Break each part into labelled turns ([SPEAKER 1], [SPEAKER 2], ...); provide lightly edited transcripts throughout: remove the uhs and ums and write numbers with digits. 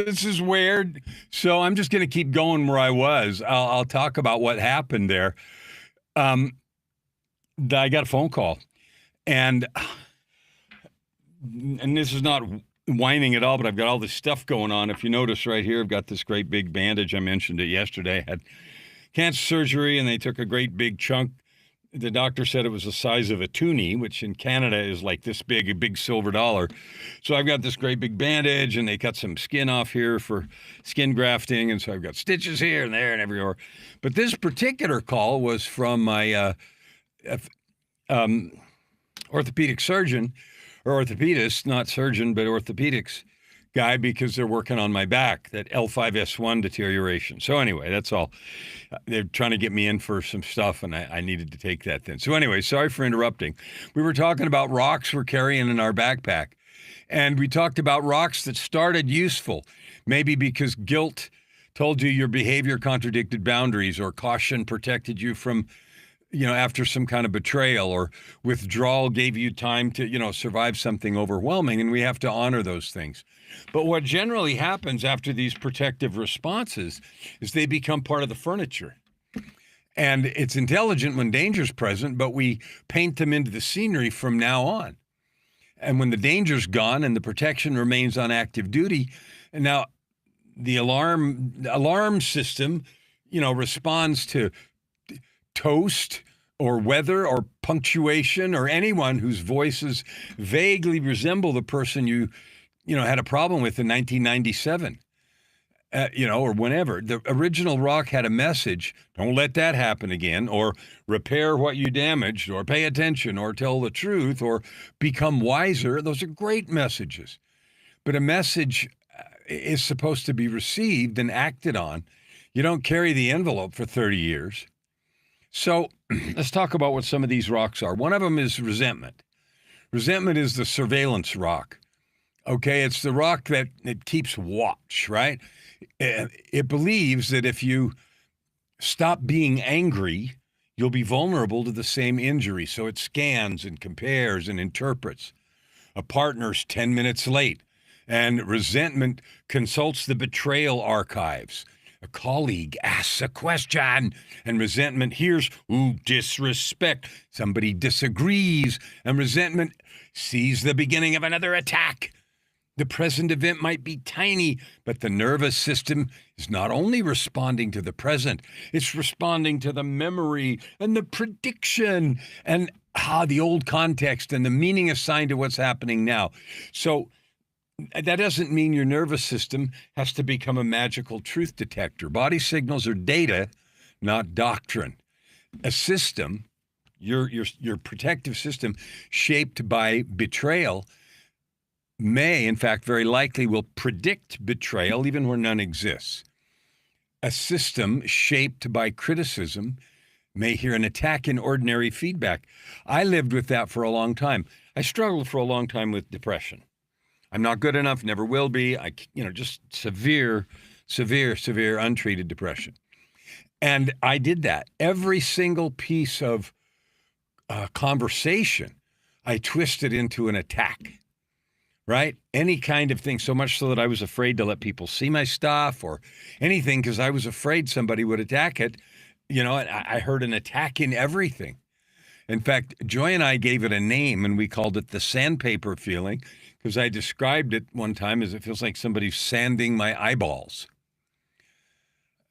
[SPEAKER 1] This is weird. So I'm just going to keep going where I was. I'll talk about what happened there. Um, I got a phone call, and this is not whining at all, but I've got all this stuff going on. If you notice right here, I've got this great big bandage. I mentioned it yesterday. I had cancer surgery, and they took a great big chunk. The doctor said it was the size of a toonie, which in Canada is like this big, a big silver dollar. So I've got this great big bandage, and they cut some skin off here for skin grafting. And so I've got stitches here and there and everywhere. But this particular call was from my orthopedic surgeon, or orthopedist, not surgeon, but orthopedics guy, because they're working on my back, that L5S1 deterioration. So anyway, that's all. They're trying to get me in for some stuff, and I needed to take that then. So anyway, sorry for interrupting. We were talking about rocks we're carrying in our backpack, and we talked about rocks that started useful, maybe because guilt told you your behavior contradicted boundaries, or caution protected you from, after some kind of betrayal, or withdrawal gave you time to, survive something overwhelming, and we have to honor those things. But what generally happens after these protective responses is they become part of the furniture. And it's intelligent when danger's present, but we paint them into the scenery from now on. And when the danger's gone and the protection remains on active duty, and now the alarm system, responds to toast or weather or punctuation or anyone whose voices vaguely resemble the person you had a problem with in 1997, or whenever. The original rock had a message: don't let that happen again, or repair what you damaged, or pay attention, or tell the truth, or become wiser. Those are great messages. But a message is supposed to be received and acted on. You don't carry the envelope for 30 years. So let's talk about what some of these rocks are. One of them is resentment. Resentment is the surveillance rock. Okay, it's the rock that it keeps watch, right? It believes that if you stop being angry, you'll be vulnerable to the same injury. So it scans and compares and interprets. A partner's 10 minutes late, and resentment consults the betrayal archives. A colleague asks a question, and resentment hears, ooh, disrespect. Somebody disagrees, and resentment sees the beginning of another attack. The present event might be tiny, but the nervous system is not only responding to the present, it's responding to the memory and the prediction and the old context and the meaning assigned to what's happening now. So that doesn't mean your nervous system has to become a magical truth detector. Body signals are data, not doctrine. A system, your protective system, shaped by betrayal, may, in fact, very likely will predict betrayal even where none exists. A system shaped by criticism may hear an attack in ordinary feedback. I lived with that for a long time. I struggled for a long time with depression. I'm not good enough, never will be. Just severe untreated depression. And I did that. Every single piece of conversation, I twisted into an attack. Right? Any kind of thing, so much so that I was afraid to let people see my stuff or anything because I was afraid somebody would attack it. I heard an attack in everything. In fact, Joy and I gave it a name, and we called it the sandpaper feeling, because I described it one time as it feels like somebody's sanding my eyeballs.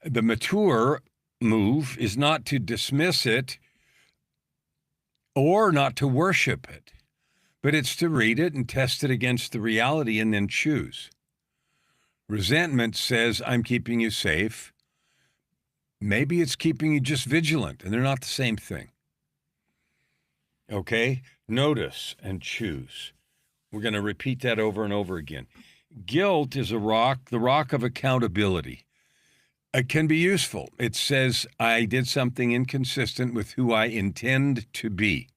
[SPEAKER 1] The mature move is not to dismiss it or not to worship it, but it's to read it and test it against the reality and then choose. Resentment says, I'm keeping you safe. Maybe it's keeping you just vigilant, and they're not the same thing. Okay? Notice and choose. We're going to repeat that over and over again. Guilt is a rock, the rock of accountability. It can be useful. It says, I did something inconsistent with who I intend to be.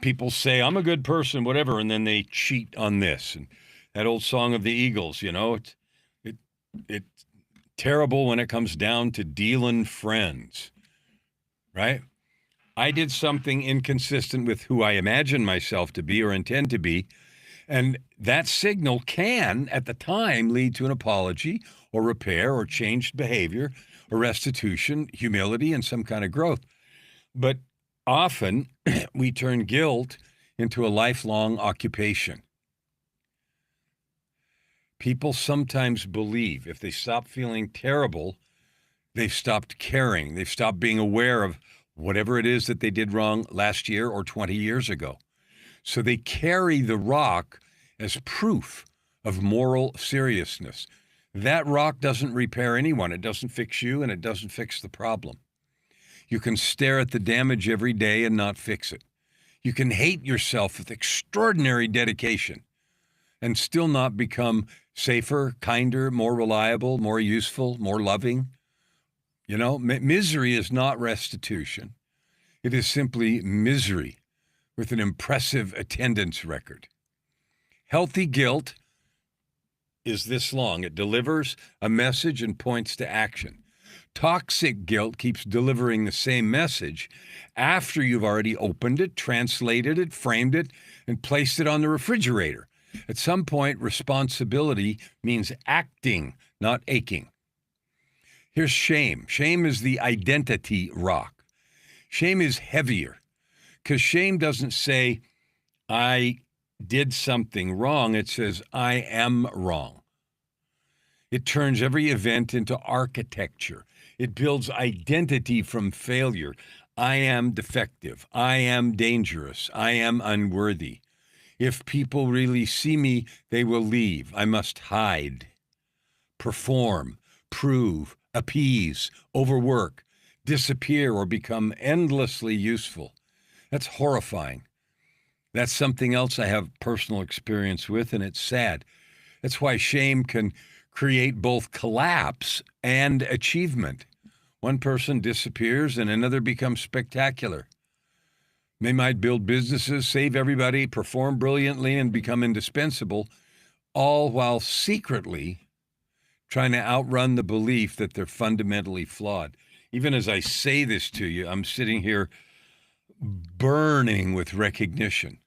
[SPEAKER 1] People say, I'm a good person, whatever, and then they cheat on this. And that old song of the Eagles, it's terrible when it comes down to dealing friends, right? I did something inconsistent with who I imagine myself to be or intend to be, And that signal can, at the time, lead to an apology or repair or changed behavior or restitution, humility, and some kind of growth. But often we turn guilt into a lifelong occupation. People sometimes believe if they stop feeling terrible, they've stopped caring. They've stopped being aware of whatever it is that they did wrong last year or 20 years ago. So they carry the rock as proof of moral seriousness. That rock doesn't repair anyone. It doesn't fix you, and it doesn't fix the problem. You can stare at the damage every day and not fix it. You can hate yourself with extraordinary dedication and still not become safer, kinder, more reliable, more useful, more loving. You know, misery is not restitution. It is simply misery with an impressive attendance record. Healthy guilt is this long. It delivers a message and points to action. Toxic guilt keeps delivering the same message after you've already opened it, translated it, framed it, and placed it on the refrigerator. At some point, responsibility means acting, not aching. Here's shame. Shame is the identity rock. Shame is heavier because shame doesn't say, I did something wrong. It says, I am wrong. It turns every event into architecture. It builds identity from failure. I am defective. I am dangerous. I am unworthy. If people really see me, they will leave. I must hide, perform, prove, appease, overwork, disappear, or become endlessly useful. That's horrifying. That's something else I have personal experience with, and it's sad. That's why shame can create both collapse and achievement. One person disappears and another becomes spectacular. They might build businesses, save everybody, perform brilliantly, and become indispensable, all while secretly trying to outrun the belief that they're fundamentally flawed. Even as I say this to you, I'm sitting here burning with recognition.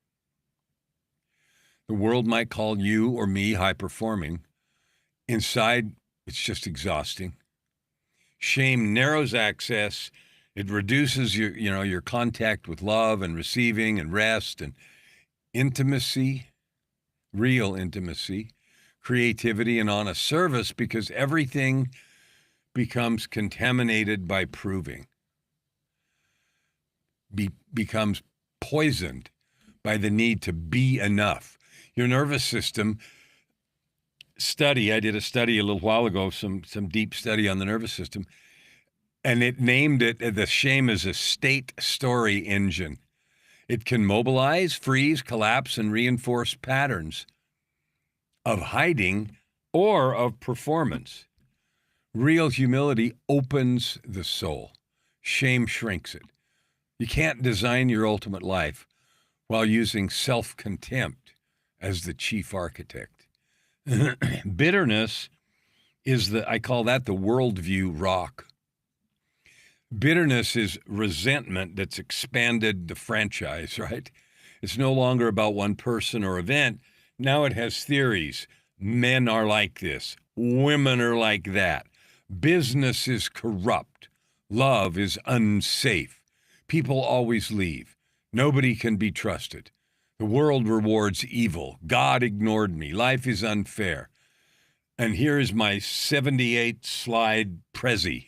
[SPEAKER 1] The world might call you or me high-performing. Inside, it's just exhausting. Shame narrows access. It reduces your contact with love and receiving and rest and intimacy, real intimacy, creativity, and honest service, because everything becomes contaminated by proving, becomes poisoned by the need to be enough. Your nervous system I did a study a little while ago, some deep study on the nervous system, and it named it, the shame as a state story engine. It can mobilize, freeze, collapse, and reinforce patterns of hiding or of performance. Real humility opens the soul. Shame shrinks it. You can't design your ultimate life while using self-contempt as the chief architect. Bitterness is I call that the worldview rock. Bitterness is resentment that's expanded the franchise, right? It's no longer about one person or event. Now it has theories. Men are like this. Women are like that. Business is corrupt. Love is unsafe. People always leave. Nobody can be trusted. The world rewards evil. God ignored me. Life is unfair. And here is my 78-slide Prezi,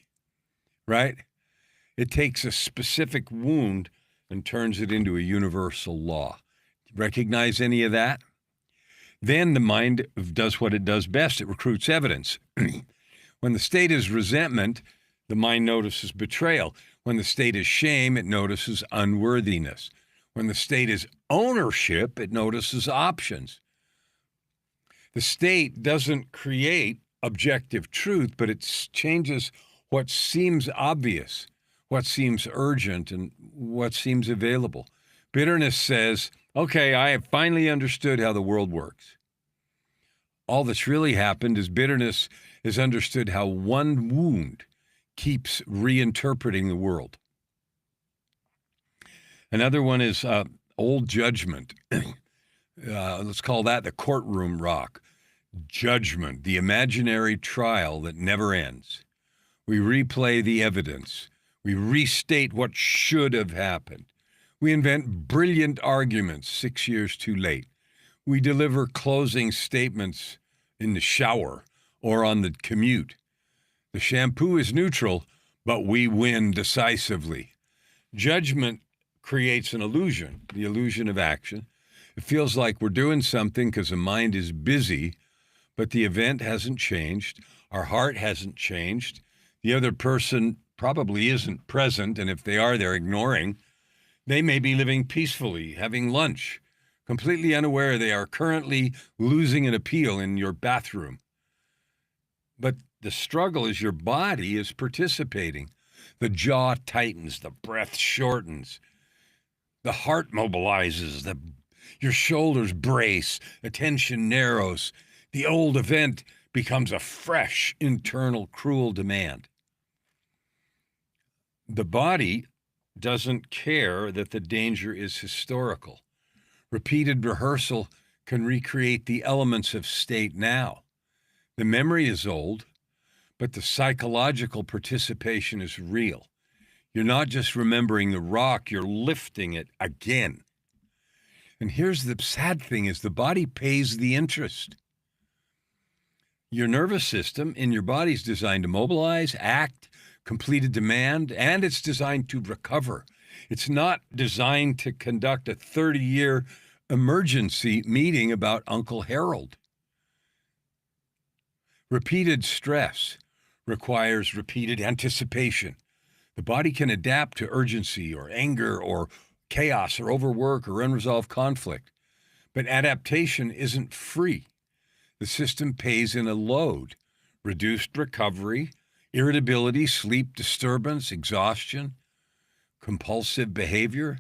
[SPEAKER 1] right? It takes a specific wound and turns it into a universal law. Recognize any of that? Then the mind does what it does best. It recruits evidence. When the state is resentment, the mind notices betrayal. When the state is shame, it notices unworthiness. When the state is ownership, it notices options. The state doesn't create objective truth, but it changes what seems obvious, what seems urgent, and what seems available. Bitterness says, okay, I have finally understood how the world works. All that's really happened is bitterness has understood how one wound keeps reinterpreting the world. Another one is old judgment. Let's call that the courtroom rock. Judgment, the imaginary trial that never ends. We replay the evidence. We restate what should have happened. We invent brilliant arguments 6 years too late. We deliver closing statements in the shower or on the commute. The shampoo is neutral, but we win decisively. Judgment creates an illusion, the illusion of action. It feels like we're doing something because the mind is busy, but the event hasn't changed. Our heart hasn't changed. The other person probably isn't present, and if they are, they're ignoring. They may be living peacefully, having lunch, completely unaware they are currently losing an appeal in your bathroom. But the struggle is your body is participating. The jaw tightens, the breath shortens, the heart mobilizes, your shoulders brace, attention narrows. The old event becomes a fresh internal cruel demand. The body doesn't care that the danger is historical. Repeated rehearsal can recreate the elements of state now. The memory is old, but the psychological participation is real. You're not just remembering the rock, you're lifting it again. And here's the sad thing is the body pays the interest. Your nervous system in your body is designed to mobilize, act, complete a demand, and it's designed to recover. It's not designed to conduct a 30-year emergency meeting about Uncle Harold. Repeated stress requires repeated anticipation. The body can adapt to urgency or anger or chaos or overwork or unresolved conflict. But adaptation isn't free. The system pays in a load, reduced recovery, irritability, sleep disturbance, exhaustion, compulsive behavior,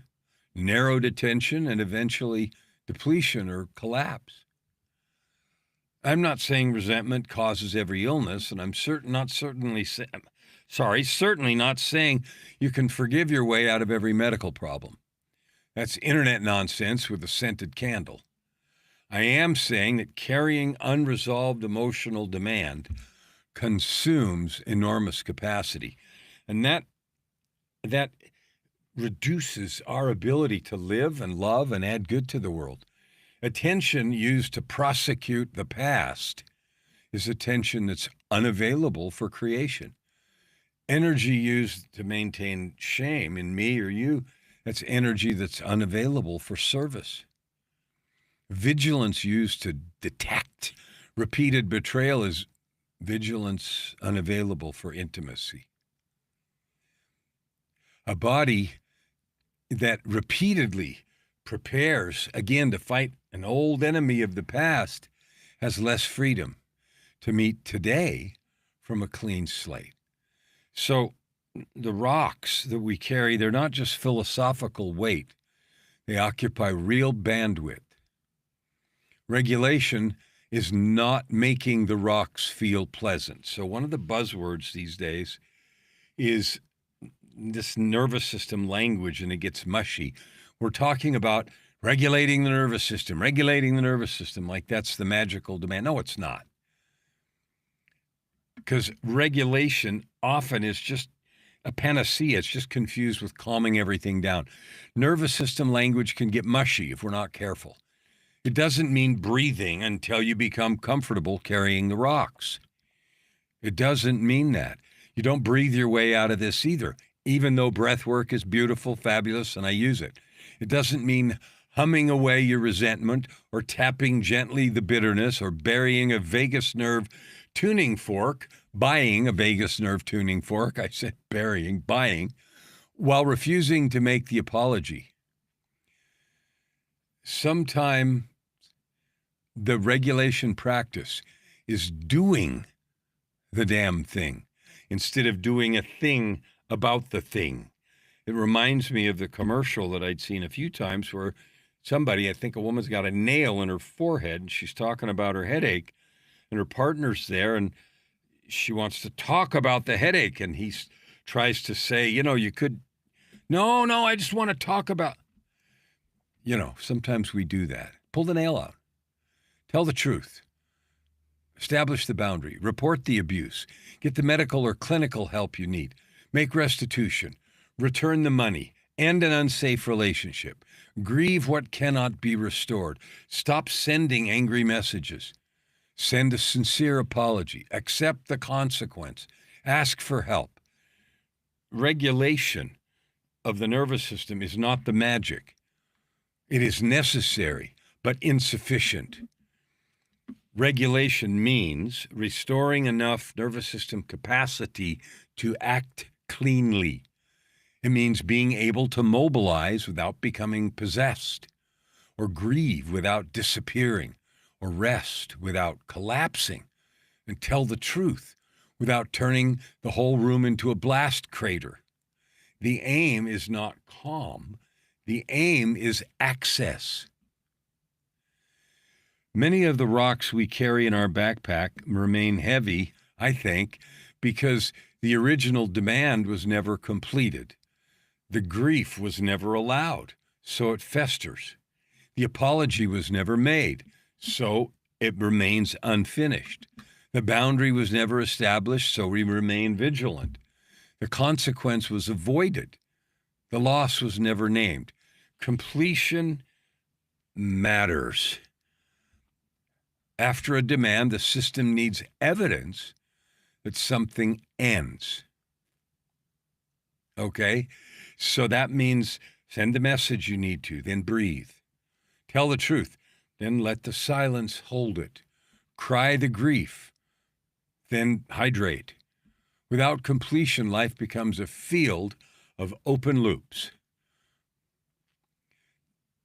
[SPEAKER 1] narrowed attention, and eventually depletion or collapse. I'm not saying resentment causes every illness, and I'm certainly not saying you can forgive your way out of every medical problem. That's internet nonsense with a scented candle. I am saying that carrying unresolved emotional demand consumes enormous capacity, and that reduces our ability to live and love and add good to the world. Attention used to prosecute the past is attention that's unavailable for creation. Energy used to maintain shame in me or you, that's energy that's unavailable for service. Vigilance used to detect repeated betrayal is vigilance unavailable for intimacy. A body that repeatedly prepares, again, to fight an old enemy of the past has less freedom to meet today from a clean slate. So the rocks that we carry, they're not just philosophical weight. They occupy real bandwidth. Regulation is not making the rocks feel pleasant. So one of the buzzwords these days is this nervous system language, and it gets mushy. We're talking about regulating the nervous system, like that's the magical demand. No, it's not. Because regulation often is just a panacea. It's just confused with calming everything down. Nervous system language can get mushy if we're not careful. It doesn't mean breathing until you become comfortable carrying the rocks. It doesn't mean that. You don't breathe your way out of this either, even though breath work is beautiful, fabulous, and I use it. It doesn't mean humming away your resentment or tapping gently the bitterness or burying a vagus nerve tuning fork, buying a vagus nerve tuning fork, I said buying, while refusing to make the apology. Sometime the regulation practice is doing the damn thing instead of doing a thing about the thing. It reminds me of the commercial that I'd seen a few times where somebody, I think a woman's got a nail in her forehead and she's talking about her headache and her partner's there and she wants to talk about the headache and he tries to say, you could, no, I just want to talk about, sometimes we do that. Pull the nail out. Tell the truth. Establish the boundary. Report the abuse. Get the medical or clinical help you need. Make restitution. Return the money. End an unsafe relationship. Grieve what cannot be restored. Stop sending angry messages. Send a sincere apology. Accept the consequence. Ask for help. Regulation of the nervous system is not the magic. It is necessary, but insufficient. Regulation means restoring enough nervous system capacity to act cleanly. It means being able to mobilize without becoming possessed, or grieve without disappearing, or rest without collapsing, and tell the truth without turning the whole room into a blast crater. The aim is not calm. The aim is access. Many of the rocks we carry in our backpack remain heavy, I think, because the original demand was never completed. The grief was never allowed, so it festers. The apology was never made, so it remains unfinished. The boundary was never established, so we remain vigilant. The consequence was avoided. The loss was never named. Completion matters. After a demand, the system needs evidence that something ends. Okay? So that means send the message you need to, then breathe. Tell the truth, then let the silence hold it. Cry the grief, then hydrate. Without completion, life becomes a field of open loops.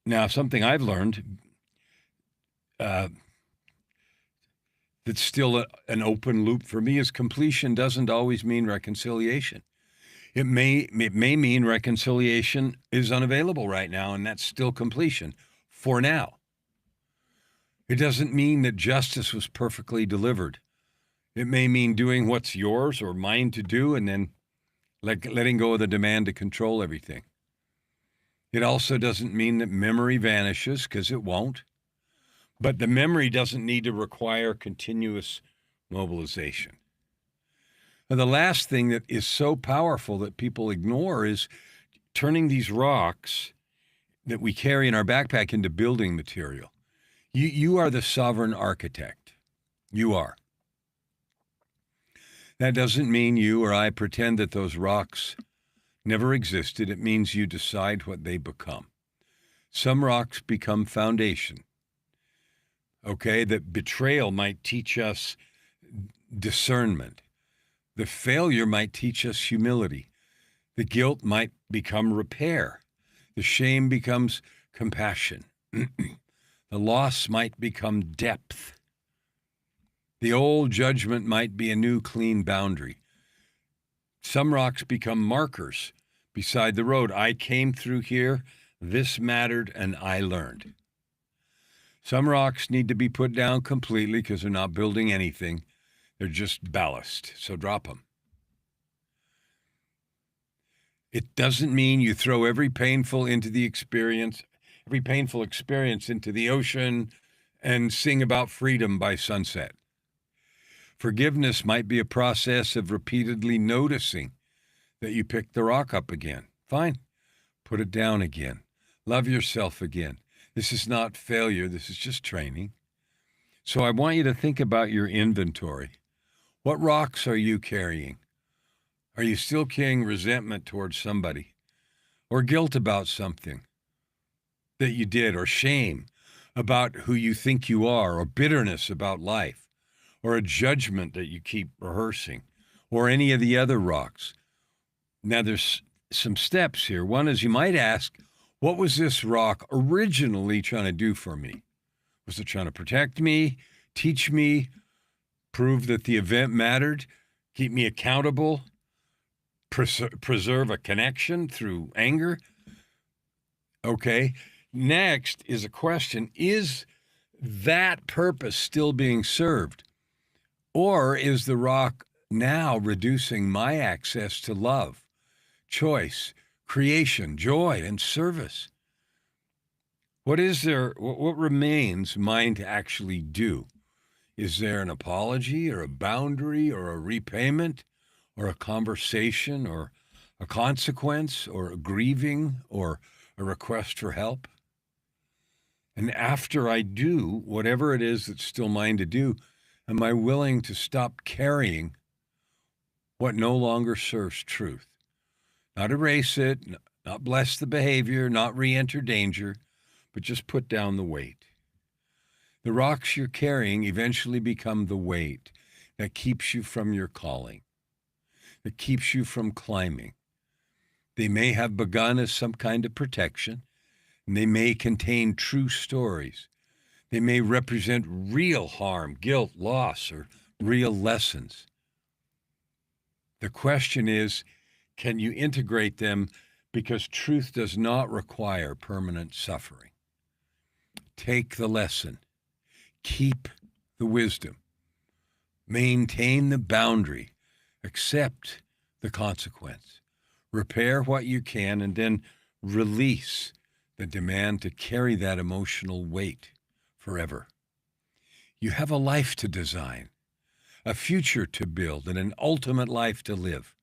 [SPEAKER 1] Now, something I've learned that's still an open loop for me is completion doesn't always mean reconciliation. It may mean reconciliation is unavailable right now, and that's still completion for now. It doesn't mean that justice was perfectly delivered. It may mean doing what's yours or mine to do and then letting go of the demand to control everything. It also doesn't mean that memory vanishes, because it won't. But the memory doesn't need to require continuous mobilization. And the last thing that is so powerful that people ignore is turning these rocks that we carry in our backpack into building material. You are the sovereign architect. You are. That doesn't mean you or I pretend that those rocks never existed. It means you decide what they become. Some rocks become foundation. Okay, that betrayal might teach us discernment. The failure might teach us humility. The guilt might become repair. The shame becomes compassion. The loss might become depth. The old judgment might be a new clean boundary. Some rocks become markers beside the road. I came through here, this mattered, and I learned. Some rocks need to be put down completely because they're not building anything. They're just ballast, so drop them. It doesn't mean you throw every painful experience into the ocean and sing about freedom by sunset. Forgiveness might be a process of repeatedly noticing that you picked the rock up again. Fine. Put it down again. Love yourself again. This is not failure. This is just training. So I want you to think about your inventory. What rocks are you carrying? Are you still carrying resentment towards somebody, or guilt about something that you did, or shame about who you think you are, or bitterness about life, or a judgment that you keep rehearsing, or any of the other rocks? Now, there's some steps here. One is you might ask, what was this rock originally trying to do for me? Was it trying to protect me, teach me, prove that the event mattered, keep me accountable, preserve a connection through anger? Okay. Next is a question, is that purpose still being served? Or is the rock now reducing my access to love, choice, creation, joy, and service? What is there? What remains mine to actually do? Is there an apology or a boundary or a repayment or a conversation or a consequence or a grieving or a request for help? And after I do whatever it is that's still mine to do, am I willing to stop carrying what no longer serves truth? Not erase it, not bless the behavior, not re enter danger, but just put down the weight. The rocks you're carrying eventually become the weight that keeps you from your calling, that keeps you from climbing. They may have begun as some kind of protection, and they may contain true stories. They may represent real harm, guilt, loss, or real lessons. The question is, can you integrate them, because truth does not require permanent suffering? Take the lesson, keep the wisdom, maintain the boundary, accept the consequence, repair what you can, and then release the demand to carry that emotional weight forever. You have a life to design, a future to build, and an ultimate life to live.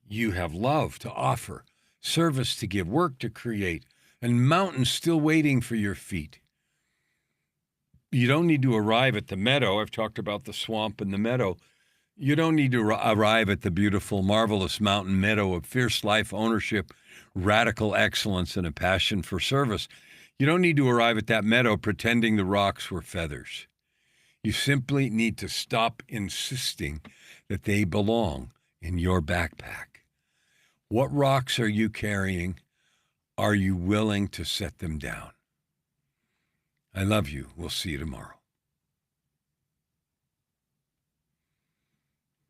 [SPEAKER 1] You have love to offer, service to give, work to create, and mountains still waiting for your feet. You don't need to arrive at the meadow. I've talked about the swamp and the meadow. You don't need to arrive at the beautiful, marvelous mountain meadow of fierce life ownership, radical excellence, and a passion for service. You don't need to arrive at that meadow pretending the rocks were feathers. You simply need to stop insisting that they belong in your backpack. What rocks are you carrying? Are you willing to set them down? I love you. We'll see you tomorrow.